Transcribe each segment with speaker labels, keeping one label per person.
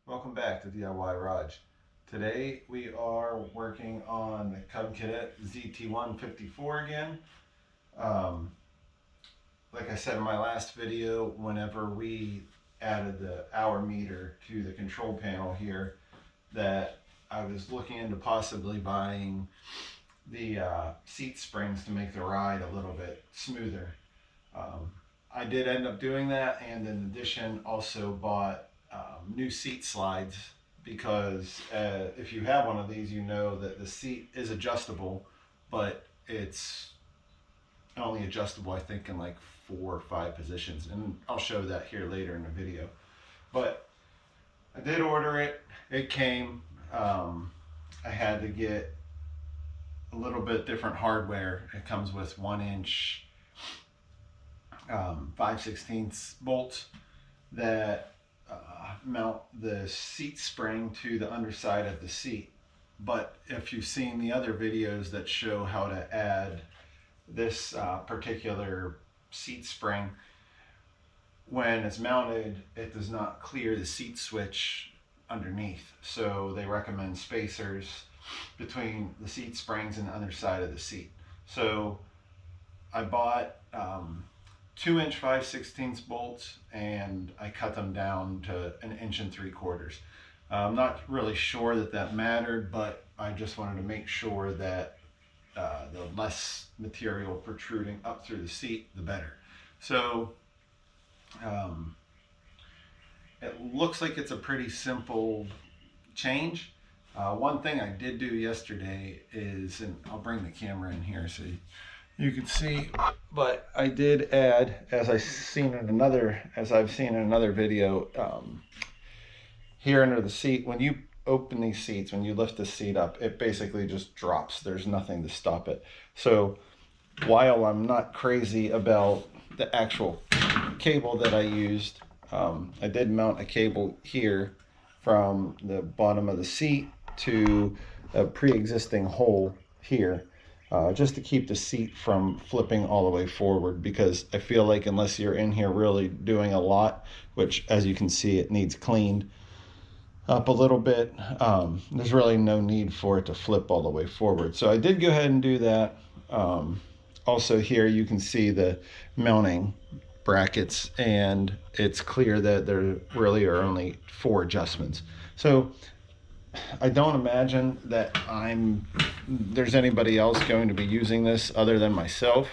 Speaker 1: Welcome back to DIY Raj. Today we are working on the Cub Cadet ZT1 54 again. Like I said in my last video, whenever we added the hour meter to the control panel here, that I was looking into possibly buying the seat springs to make the ride a little bit smoother. I did end up doing that, and in addition also bought new seat slides, because if you have one of these, you know that the seat is adjustable, but it's only adjustable I think in like 4 or 5 positions, and I'll show that here later in the video. But I did order it. It came. I had to get a little bit different hardware. It comes with 1-inch 5/16 bolts that mount the seat spring to the underside of the seat. But if you've seen the other videos that show how to add this particular seat spring, when it's mounted, it does not clear the seat switch underneath. So they recommend spacers between the seat springs and the underside of the seat. So I bought 2-inch 5/16 bolts, and I cut them down to 1 3/4 inches. I'm not really sure that mattered, but I just wanted to make sure that the less material protruding up through the seat, the better. So it looks like it's a pretty simple change. One thing I did do yesterday is, and I'll bring the camera in here so you can see, but I did add, as I've seen in another video, here under the seat, when you open these seats, when you lift the seat up, it basically just drops. There's nothing to stop it. So while I'm not crazy about the actual cable that I used, I did mount a cable here from the bottom of the seat to a pre-existing hole here, just to keep the seat from flipping all the way forward, because I feel like unless you're in here really doing a lot, which as you can see it needs cleaned up a little bit, there's really no need for it to flip all the way forward. So I did go ahead and do that. Also here you can see the mounting brackets, and it's clear that there really are only 4 adjustments. So I don't imagine that there's anybody else going to be using this other than myself,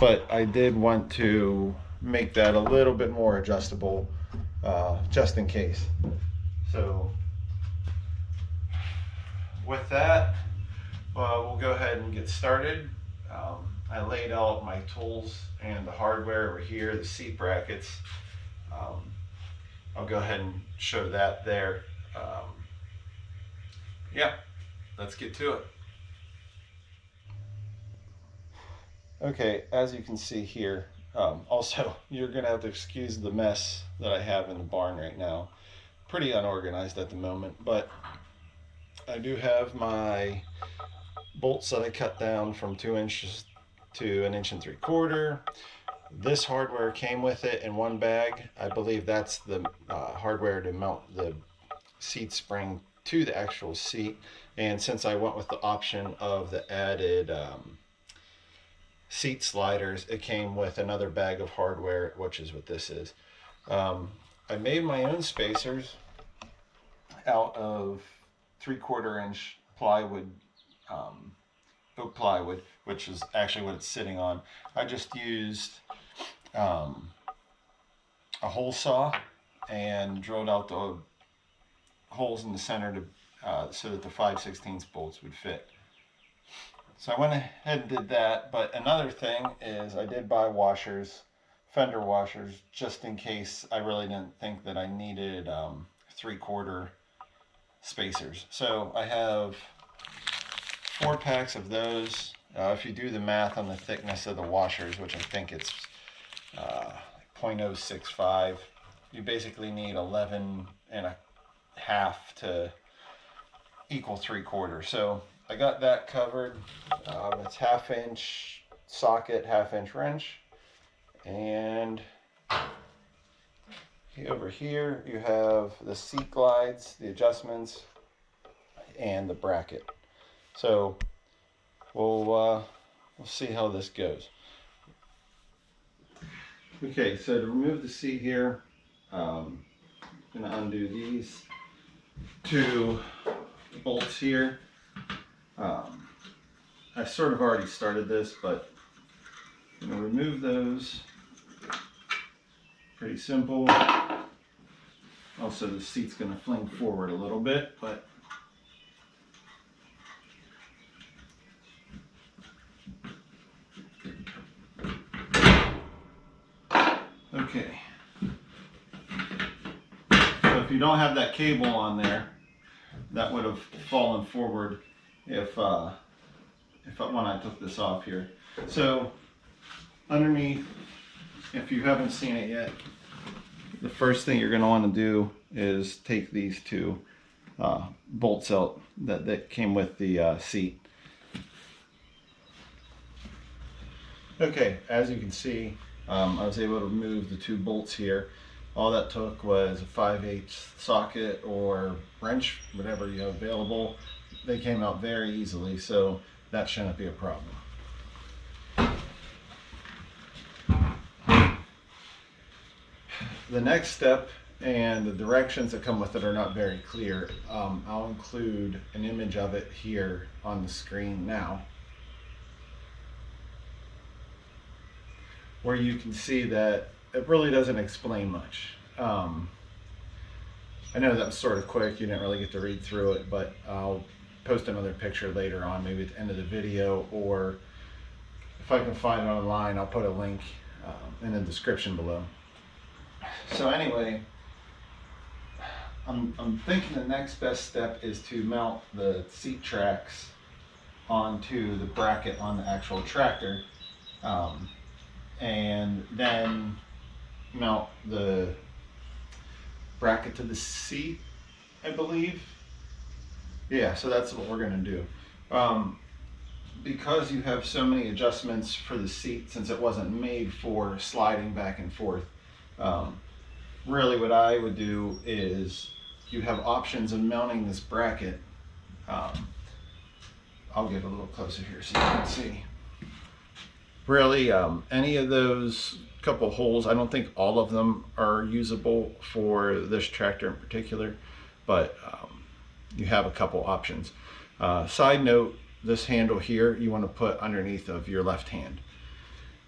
Speaker 1: but I did want to make that a little bit more adjustable, just in case. So with that, we'll go ahead and get started. I laid out my tools and the hardware over here, the seat brackets. I'll go ahead and show that there. Yeah, let's get to it. Okay, as you can see here, also you're gonna have to excuse the mess that I have in the barn right now. Pretty unorganized at the moment, but I do have my bolts that I cut down from 2 inches to 1 3/4 inches. This hardware came with it in one bag. I believe that's the hardware to mount the seat spring to the actual seat, and since I went with the option of the added seat sliders, it came with another bag of hardware, which is what this is. I made my own spacers out of 3/4 inch plywood, oak plywood, which is actually what it's sitting on. I just used a hole saw and drilled out the holes in the center to so that the 5/16 bolts would fit. So I went ahead and did that, but another thing is I did buy washers, fender washers, just in case I really didn't think that I needed 3/4 spacers. So I have 4 packs of those. If you do the math on the thickness of the washers, which I think it's 0.065, you basically need 11.5 to equal 3/4. So I got that covered. It's 1/2 inch socket, 1/2 inch wrench, and over here you have the seat glides, the adjustments, and the bracket. So we'll see how this goes. Okay, so to remove the seat here, I'm going to undo these two bolts here. I sort of already started this, but I'm going to remove those. Pretty simple. Also, the seat's going to fling forward a little bit, but okay. So if you don't have that cable on there, that would have fallen forward if when I took this off here. So underneath, if you haven't seen it yet, the first thing you're going to want to do is take these two bolts out that came with the seat. Okay, as you can see, I was able to remove the two bolts here. All that took was a 5/8 socket or wrench, whatever you have available. They came out very easily, so that shouldn't be a problem. The next step and the directions that come with it are not very clear. I'll include an image of it here on the screen now, where you can see that it really doesn't explain much. I know that was sort of quick, you didn't really get to read through it, but I'll post another picture later on, maybe at the end of the video, or if I can find it online, I'll put a link in the description below. So anyway, I'm thinking the next best step is to mount the seat tracks onto the bracket on the actual tractor, and then mount the bracket to the seat, I believe. Yeah, so that's what we're going to do. Because you have so many adjustments for the seat, since it wasn't made for sliding back and forth, really what I would do is you have options of mounting this bracket. I'll get a little closer here so you can see. Really, any of those couple holes, I don't think all of them are usable for this tractor in particular, but you have a couple options. Side note, this handle here you want to put underneath of your left hand,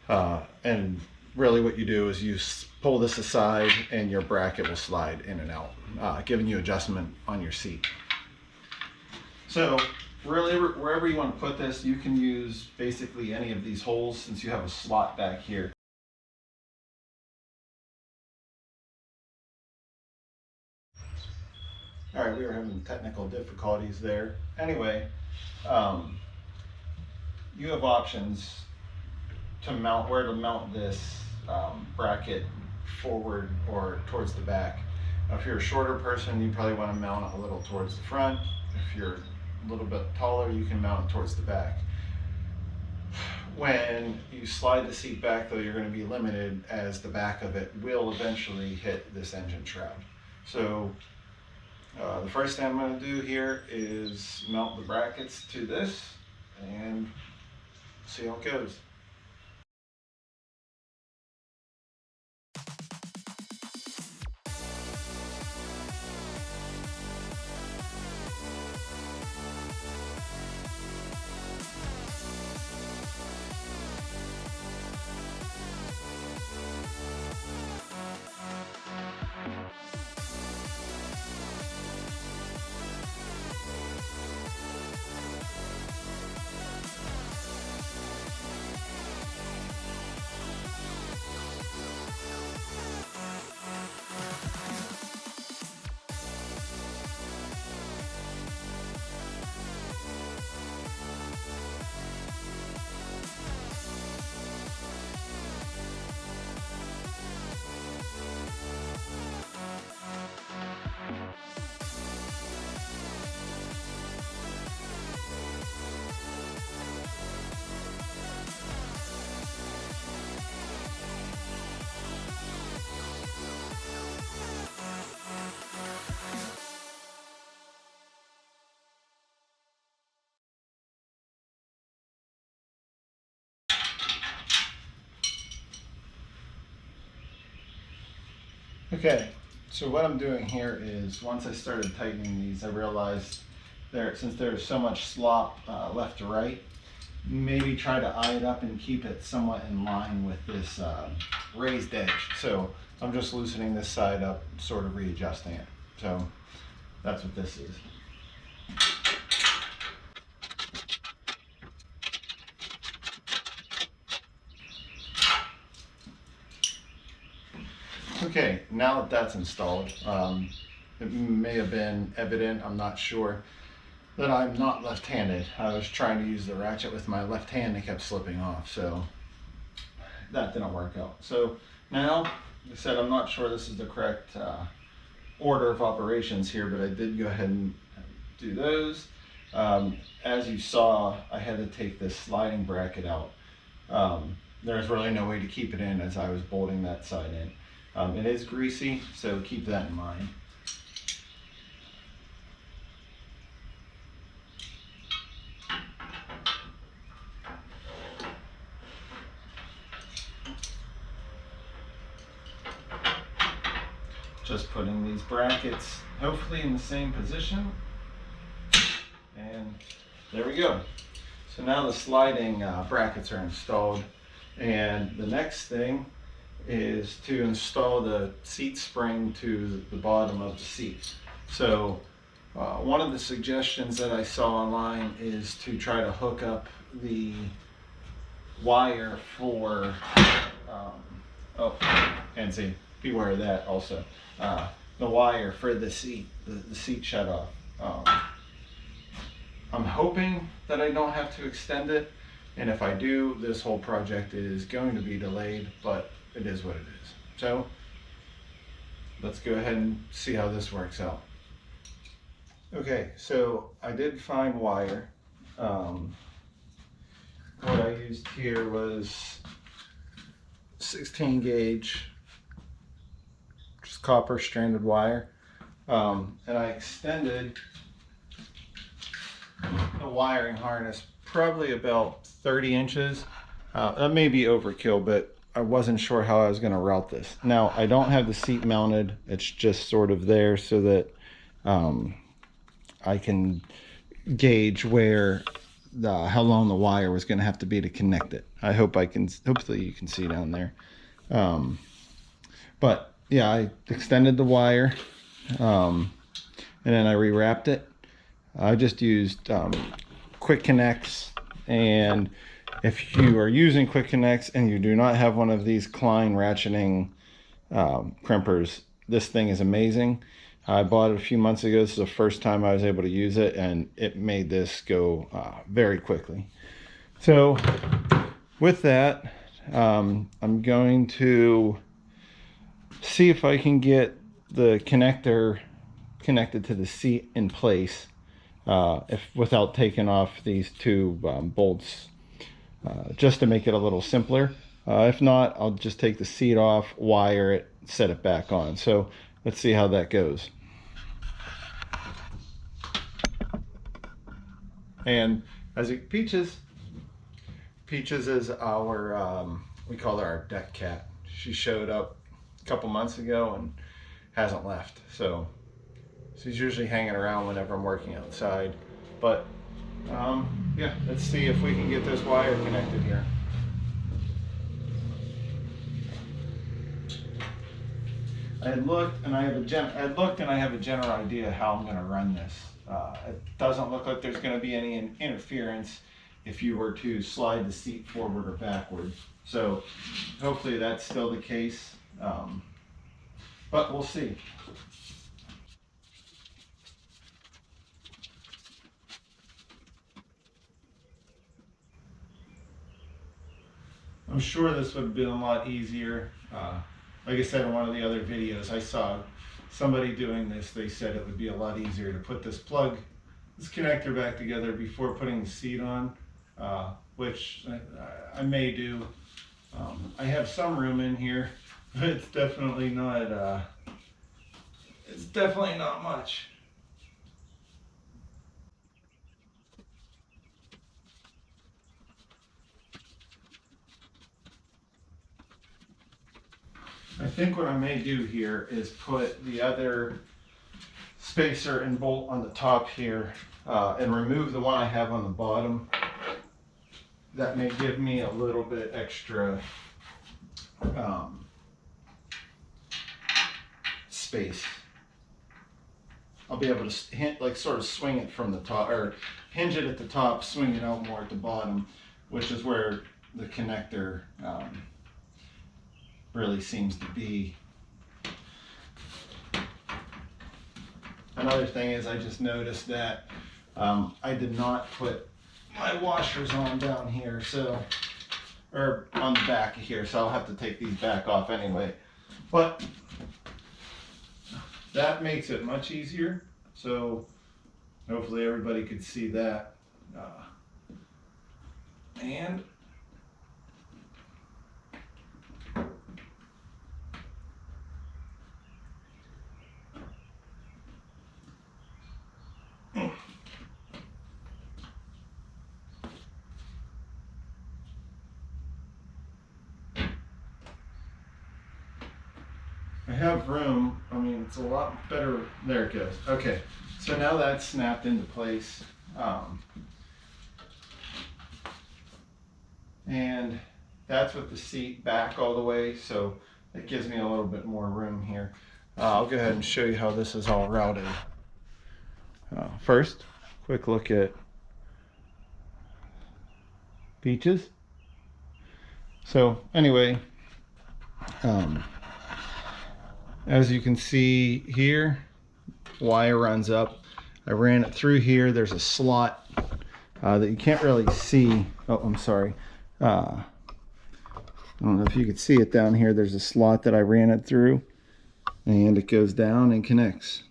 Speaker 1: and really what you do is you pull this aside and your bracket will slide in and out, giving you adjustment on your seat. So really, wherever you want to put this, you can use basically any of these holes since you have a slot back here. All right, we were having technical difficulties there. Anyway, you have options to mount, where to mount this bracket forward or towards the back. Now, if you're a shorter person, you probably want to mount it a little towards the front. If you're a little bit taller, you can mount it towards the back. When you slide the seat back, though, you're going to be limited, as the back of it will eventually hit this engine shroud. So the first thing I'm going to do here is mount the brackets to this and see how it goes. Okay, so what I'm doing here is once I started tightening these, I realized since there's so much slop left to right, maybe try to eye it up and keep it somewhat in line with this raised edge. So I'm just loosening this side up, sort of readjusting it. So that's what this is. Okay, now that that's installed, it may have been evident, I'm not sure, that I'm not left-handed. I was trying to use the ratchet with my left hand and kept slipping off, so that didn't work out. So now, like I said, I'm not sure this is the correct order of operations here, but I did go ahead and do those. As you saw, I had to take this sliding bracket out. There's really no way to keep it in as I was bolting that side in. It is greasy, so keep that in mind. Just putting these brackets hopefully in the same position, and there we go. So now the sliding brackets are installed, and the next thing is to install the seat spring to the bottom of the seat. So one of the suggestions that I saw online is to try to hook up the wire for, and see, beware of that also, the wire for the seat, the seat shut off. I'm hoping that I don't have to extend it, and if I do, this whole project is going to be delayed, but it is what it is. So let's go ahead and see how this works out. Okay, so I did find wire. What I used here was 16 gauge, just copper stranded wire, and I extended the wiring harness probably about 30 inches. That may be overkill, but I wasn't sure how I was going to route this. Now, I don't have the seat mounted. It's just sort of there so that I can gauge where how long the wire was going to have to be to connect it. Hopefully you can see down there. But yeah, I extended the wire, and then I rewrapped it. I just used quick connects, and if you are using quick connects and you do not have one of these Klein ratcheting crimpers, this thing is amazing. I bought it a few months ago. This is the first time I was able to use it, and it made this go very quickly. So with that, I'm going to see if I can get the connector connected to the seat in place without taking off these two bolts, just to make it a little simpler. If not, I'll just take the seat off, wire it, set it back on. So let's see how that goes. And as Peaches is our, we call her our deck cat. She showed up a couple months ago and hasn't left. So she's usually hanging around whenever I'm working outside. But yeah, let's see if we can get this wire connected here. I had looked and I have a general idea how I'm going to run this. It doesn't look like there's going to be any interference if you were to slide the seat forward or backward. So hopefully that's still the case, but we'll see. I'm sure this would have been a lot easier. Like I said in one of the other videos, I saw somebody doing this. They said it would be a lot easier to put this connector back together before putting the seat on, which I may do. I have some room in here, but it's definitely not much. I think what I may do here is put the other spacer and bolt on the top here and remove the one I have on the bottom. That may give me a little bit extra space. I'll be able to like sort of swing it from the top, or hinge it at the top, swing it out more at the bottom, which is where the connector really seems to be. Another thing is I just noticed that I did not put my washers on down here, so, or on the back of here, so I'll have to take these back off anyway. But that makes it much easier, so hopefully everybody could see that. And I have room. I mean, it's a lot better. There it goes. Okay, so now that's snapped into place. And that's with the seat back all the way, so it gives me a little bit more room here. I'll go ahead and show you how this is all routed. First, quick look at beaches. So anyway, as you can see here, wire runs up. I ran it through here. There's a slot that you can't really see. Oh, I'm sorry. I don't know if you could see it down here. There's a slot that I ran it through, and it goes down and connects.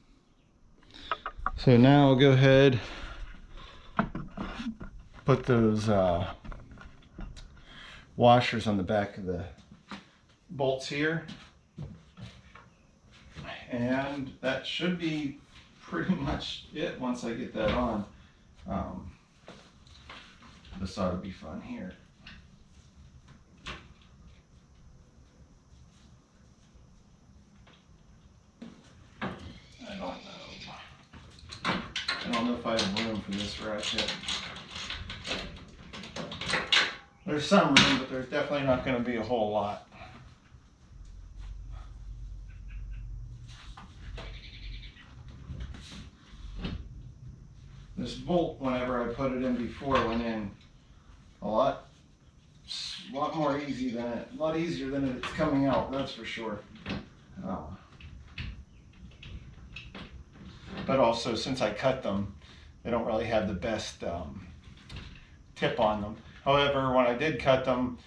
Speaker 1: So now I'll go ahead, put those washers on the back of the bolts here, and that should be pretty much it once I get that on. This ought to be fun here. I don't know if I have room for this ratchet. There's some room, but there's definitely not going to be a whole lot. This bolt, whenever I put it in before, went in a lot more easy than it, a lot easier than it's coming out. That's for sure. But also, since I cut them, they don't really have the best tip on them. However, when I did cut them,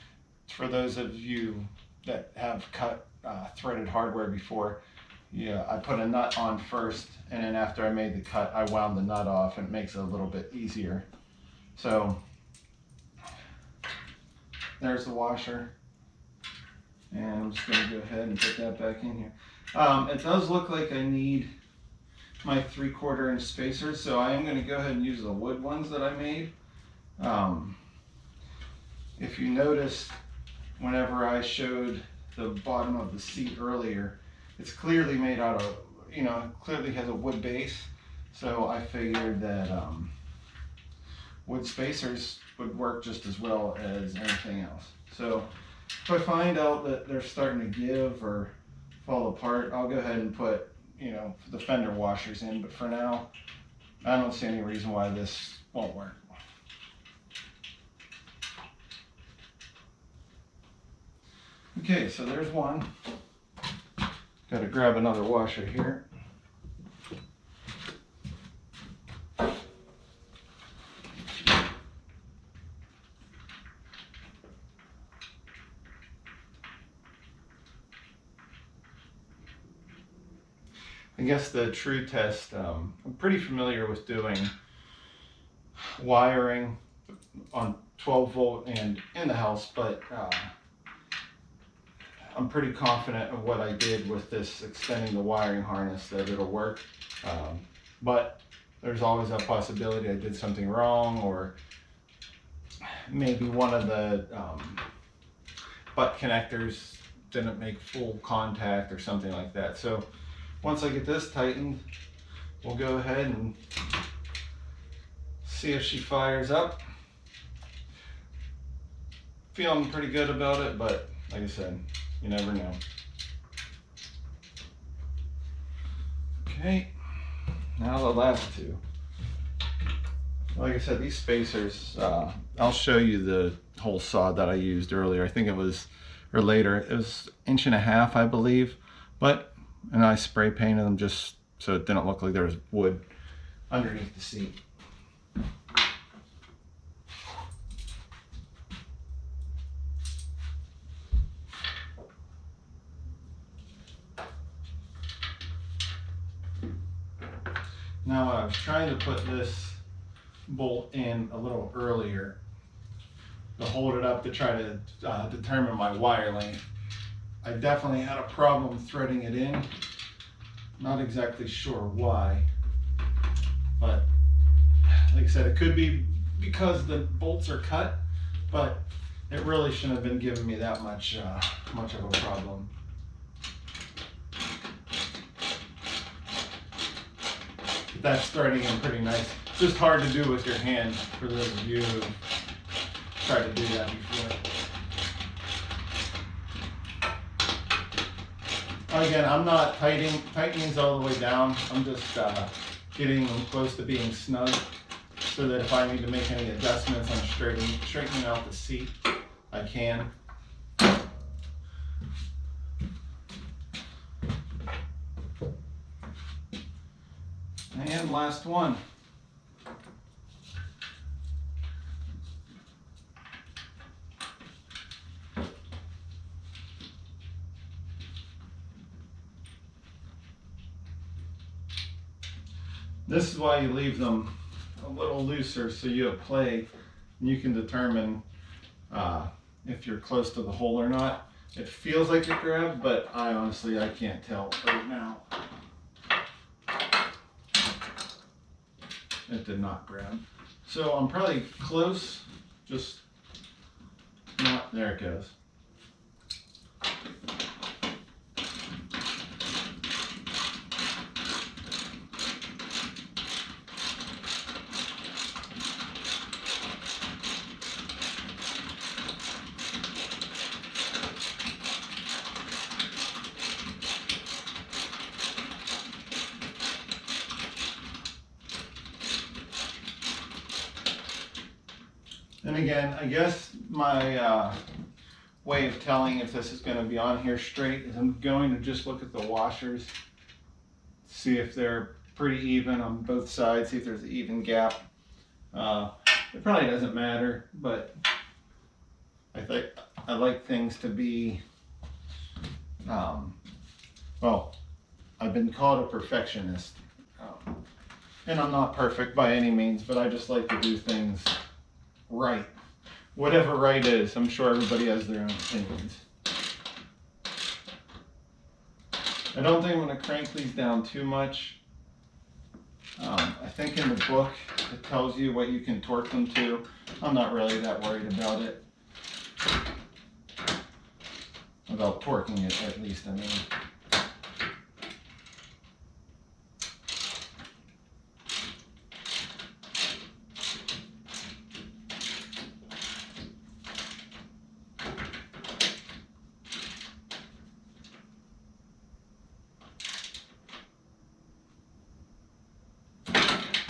Speaker 1: for those of you that have cut threaded hardware before, yeah, I put a nut on first, and then after I made the cut, I wound the nut off, and it makes it a little bit easier. So there's the washer, and I'm just going to go ahead and put that back in here. It does look like I need my 3/4 inch spacers, so I am going to go ahead and use the wood ones that I made. If you noticed, whenever I showed the bottom of the seat earlier, it's clearly made out of, clearly has a wood base, so I figured that wood spacers would work just as well as anything else. So if I find out that they're starting to give or fall apart, I'll go ahead and put the fender washers in, but for now, I don't see any reason why this won't work. Okay, so there's one. Got to grab another washer here. I guess the true test, I'm pretty familiar with doing wiring on 12 volt and in the house, but I'm pretty confident of what I did with this extending the wiring harness that it'll work. But there's always a possibility I did something wrong, or maybe one of the butt connectors didn't make full contact or something like that. So once I get this tightened, we'll go ahead and see if she fires up. Feeling pretty good about it, but like I said, you never know. Okay, now the last two. Like I said, these spacers, I'll show you the hole saw that I used earlier. I think it was, or later, it was 1.5 inches, I believe. And I spray painted them just so it didn't look like there was wood underneath the seat. Now I was trying to put this bolt in a little earlier to hold it up to try to determine my wire length. I definitely had a problem threading it in. Not exactly sure why, but like I said, it could be because the bolts are cut, but it really shouldn't have been giving me that much of a problem. That's threading in pretty nice. Just hard to do with your hand for those of you who tried to do that before. Again, I'm not tightening all the way down. I'm just getting them close to being snug so that if I need to make any adjustments on straightening out the seat, I can. And last one. This is why you leave them a little looser so you have play and you can determine if you're close to the hole or not. It feels like it grabbed, but I can't tell right now. It did not grab. So I'm probably close, just not, there it goes. And again, I guess my way of telling if this is going to be on here straight is I'm going to just look at the washers, see if they're pretty even on both sides, see if there's an even gap. It probably doesn't matter, but I think I like things to be, well, I've been called a perfectionist, and I'm not perfect by any means, but I just like to do things right. Whatever right is, I'm sure everybody has their own opinions. I don't think I'm going to crank these down too much. I think in the book it tells you what you can torque them to. I'm not really that worried about it. About torquing it, at least, I mean.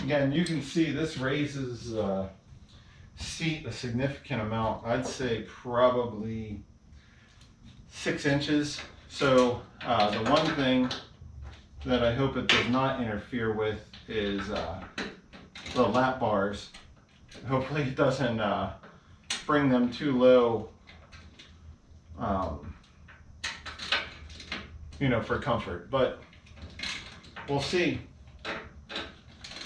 Speaker 1: Again, you can see this raises seat a significant amount. I'd say probably 6 inches. So the one thing that I hope it does not interfere with is the lap bars. Hopefully it doesn't bring them too low, you know, for comfort. But we'll see.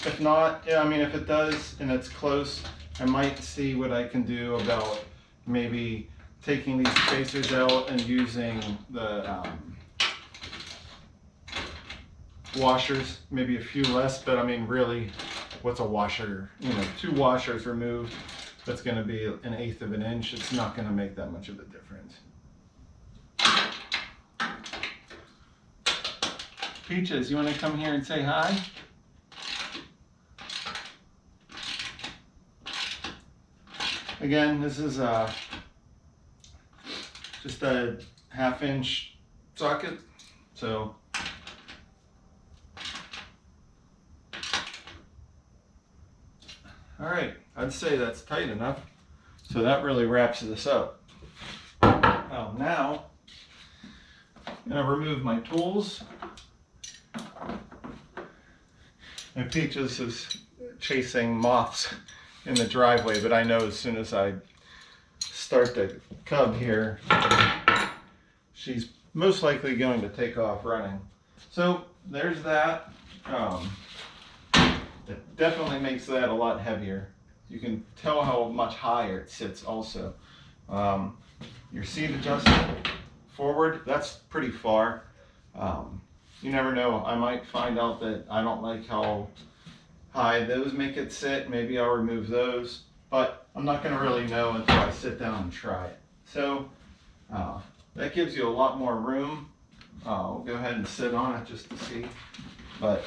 Speaker 1: If not, yeah, I mean, if it does and it's close, I might see what I can do about maybe taking these spacers out and using the washers, maybe a few less, but I mean, really, what's a washer? You know, 2 washers removed, that's going to be 1/8 of an inch. It's not going to make that much of a difference. Peaches, you want to come here and say hi? Again, this is just a 1/2 inch socket, so all right, I'd say that's tight enough. So that really wraps this up. Now I'm going to remove my tools. And Peaches is chasing moths in the driveway, but I know as soon as I start the Cub here, she's most likely going to take off running. So there's that. That definitely makes that a lot heavier. You can tell how much higher it sits also. Your seat adjustment forward, that's pretty far. You never know, I might find out that I don't like how high those make it sit. Maybe I'll remove those, but I'm not going to really know until I sit down and try it. So that gives you a lot more room. I'll go ahead and sit on it just to see. But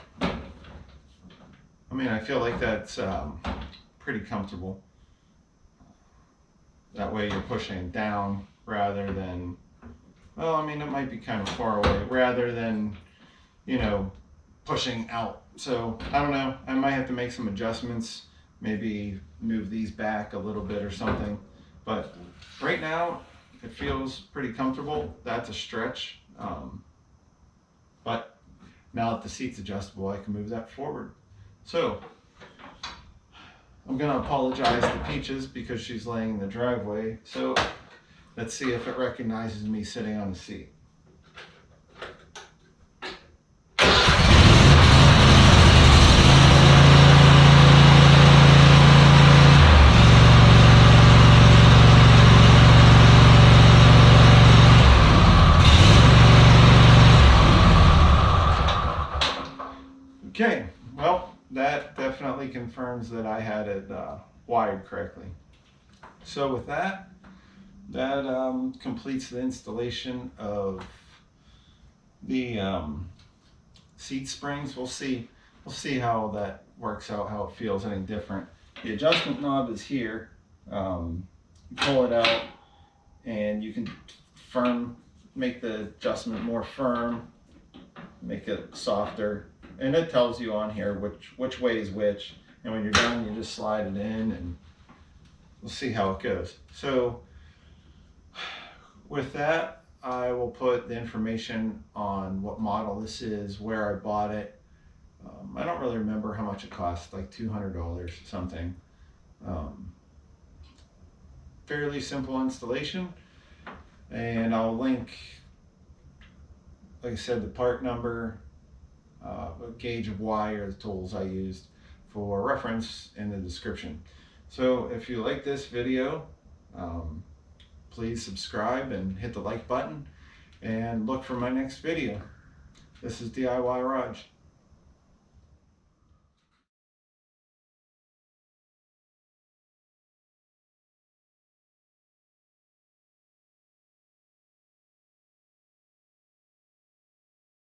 Speaker 1: I mean, I feel like that's pretty comfortable. That way you're pushing down rather than, well, I mean, it might be kind of far away, rather than, you know, pushing out. So I don't know, I might have to make some adjustments, maybe move these back a little bit or something. But right now it feels pretty comfortable. That's a stretch. But now that the seat's adjustable, I can move that forward. So I'm going to apologize to Peaches because she's laying in the driveway. So let's see if it recognizes me sitting on the seat. Okay, well, that definitely confirms that I had it wired correctly. So with that, completes the installation of the seat springs. We'll see how that works out, how it feels any different. The adjustment knob is here. You pull it out and you can make the adjustment more firm, make it softer. And it tells you on here which way is which. And when you're done, you just slide it in and we'll see how it goes. So with that, I will put the information on what model this is, where I bought it. I don't really remember how much it cost, like $200 something. Fairly simple installation. And I'll link, like I said, the part number, a gauge of wire, the tools I used for reference in the description. So if you like this video, please subscribe and hit the like button and look for my next video. This is DIY Raj.